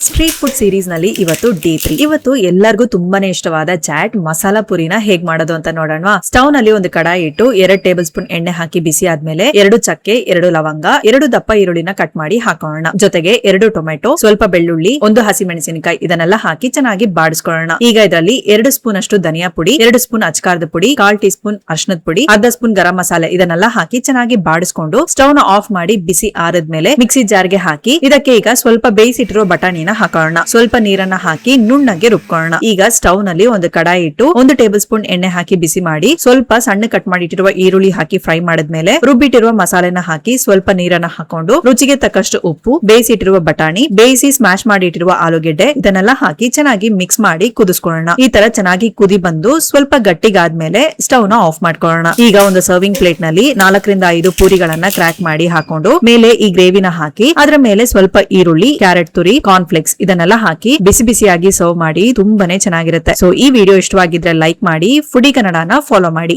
Street food series ನಲ್ಲಿ ಇವತ್ತು day 3. ಇವತ್ತು ಎಲ್ಲರಿಗೂ ತುಂಬಾನೇ ಇಷ್ಟವಾದ ಚಾಟ್ ಮಸಾಲಾ ಪುರಿನ ಹೇಗ್ ಮಾಡೋದು ಅಂತ ನೋಡೋಣ. ಸ್ಟವ್ ನಲ್ಲಿ ಒಂದು ಕಡಾಯಿ ಇಟ್ಟು 2 ಟೇಬಲ್ ಸ್ಪೂನ್ ಎಣ್ಣೆ ಹಾಕಿ ಬಿಸಿ ಆದ್ಮೇಲೆ 2 ಚಕ್ಕೆ, 2 ಲವಂಗ, 2 ದಪ್ಪ ಈರುಳ್ಳಿನ ಕಟ್ ಮಾಡಿ ಹಾಕೋಣ. ಜೊತೆಗೆ 2 ಟೊಮೆಟೊ, ಸ್ವಲ್ಪ ಬೆಳ್ಳುಳ್ಳಿ, 1 ಹಸಿಮೆಣಸಿನಕಾಯಿ ಇದನ್ನೆಲ್ಲ ಹಾಕಿ ಚೆನ್ನಾಗಿ ಬಾಡಿಸ್ಕೊಳ್ಳೋಣ. ಈಗ ಇದರಲ್ಲಿ 2 ಸ್ಪೂನ್ ಅಷ್ಟು ಧನಿಯಾ ಪುಡಿ, 2 ಸ್ಪೂನ್ ಅಚ್ಕಾರದ ಪುಡಿ, 1/4 ಟೀ ಸ್ಪೂನ್ ಅರ್ಶಿನದ ಪುಡಿ, ಅರ್ಧ ಸ್ಪೂನ್ ಗರಂ ಮಸಾಲೆ ಇದನ್ನೆಲ್ಲ ಹಾಕಿ ಚೆನ್ನಾಗಿ ಬಾಡಿಸ್ಕೊಂಡು ಸ್ಟವ್ ನ ಆಫ್ ಮಾಡಿ ಬಿಸಿ ಆರದ್ಮೇಲೆ ಮಿಕ್ಸಿ ಜಾರ್ಗೆ ಹಾಕಿ ಇದಕ್ಕೆ ಈಗ ಸ್ವಲ್ಪ ಬೇಯಿಸಿಟ್ಟಿರೋ ಬಟಾಣಿನ ಹಾಕೋಣ. ಸ್ವಲ್ಪ ನೀರನ್ನ ಹಾಕಿ ನುಣ್ಣಗೆ ರುಬ್ಕೊಳ್ಳೋಣ. ಈಗ ಸ್ಟವ್ ನಲ್ಲಿ ಒಂದು ಕಡಾಯಿ ಇಟ್ಟು 1 ಟೇಬಲ್ ಸ್ಪೂನ್ ಎಣ್ಣೆ ಹಾಕಿ ಬಿಸಿ ಮಾಡಿ ಸ್ವಲ್ಪ ಸಣ್ಣ ಕಟ್ ಮಾಡಿಟ್ಟಿರುವ ಈರುಳ್ಳಿ ಹಾಕಿ ಫ್ರೈ ಮಾಡಿದ್ಮೇಲೆ ರುಬ್ಬಿಟ್ಟಿರುವ ಮಸಾಲೆನ ಹಾಕಿ ಸ್ವಲ್ಪ ನೀರನ್ನ ಹಾಕೊಂಡು ರುಚಿಗೆ ತಕ್ಕಷ್ಟು ಉಪ್ಪು, ಬೇಯಿಸಿಟ್ಟಿರುವ ಬಟಾಣಿ, ಬೇಯಿಸಿ ಸ್ಮ್ಯಾಶ್ ಮಾಡಿ ಇಟ್ಟಿರುವ ಆಲೂಗೆಡ್ಡೆ ಇದನ್ನೆಲ್ಲ ಹಾಕಿ ಚೆನ್ನಾಗಿ ಮಿಕ್ಸ್ ಮಾಡಿ ಕುದಿಸ್ಕೊಳ್ಳೋಣ. ಈ ತರ ಚೆನ್ನಾಗಿ ಕುದಿ ಬಂದು ಸ್ವಲ್ಪ ಗಟ್ಟಿಗಾದ್ಮೇಲೆ ಸ್ಟವ್ ನ ಆಫ್ ಮಾಡ್ಕೊಳ್ಳೋಣ. ಈಗ ಒಂದು ಸರ್ವಿಂಗ್ ಪ್ಲೇಟ್ ನಲ್ಲಿ 4 ರಿಂದ 5 ಪೂರಿಗಳನ್ನ ಕ್ರ್ಯಾಕ್ ಮಾಡಿ ಹಾಕೊಂಡು ಮೇಲೆ ಈ ಗ್ರೇವಿನ ಹಾಕಿ ಅದರ ಮೇಲೆ ಸ್ವಲ್ಪ ಈರುಳ್ಳಿ, ಕ್ಯಾರೆಟ್ ತುರಿ, ಕಾರ್ನ್ ಫ್ಲೇಕ್ಸ್ ಇದನ್ನೆಲ್ಲ ಹಾಕಿ ಬಿಸಿ ಬಿಸಿಯಾಗಿ ಸರ್ವ್ ಮಾಡಿ ತುಂಬಾನೇ ಚೆನ್ನಾಗಿರುತ್ತೆ. ಸೊ ಈ ವಿಡಿಯೋ ಇಷ್ಟವಾಗಿದ್ರೆ ಲೈಕ್ ಮಾಡಿ, ಫುಡಿ ಕನ್ನಡನ ಫಾಲೋ ಮಾಡಿ.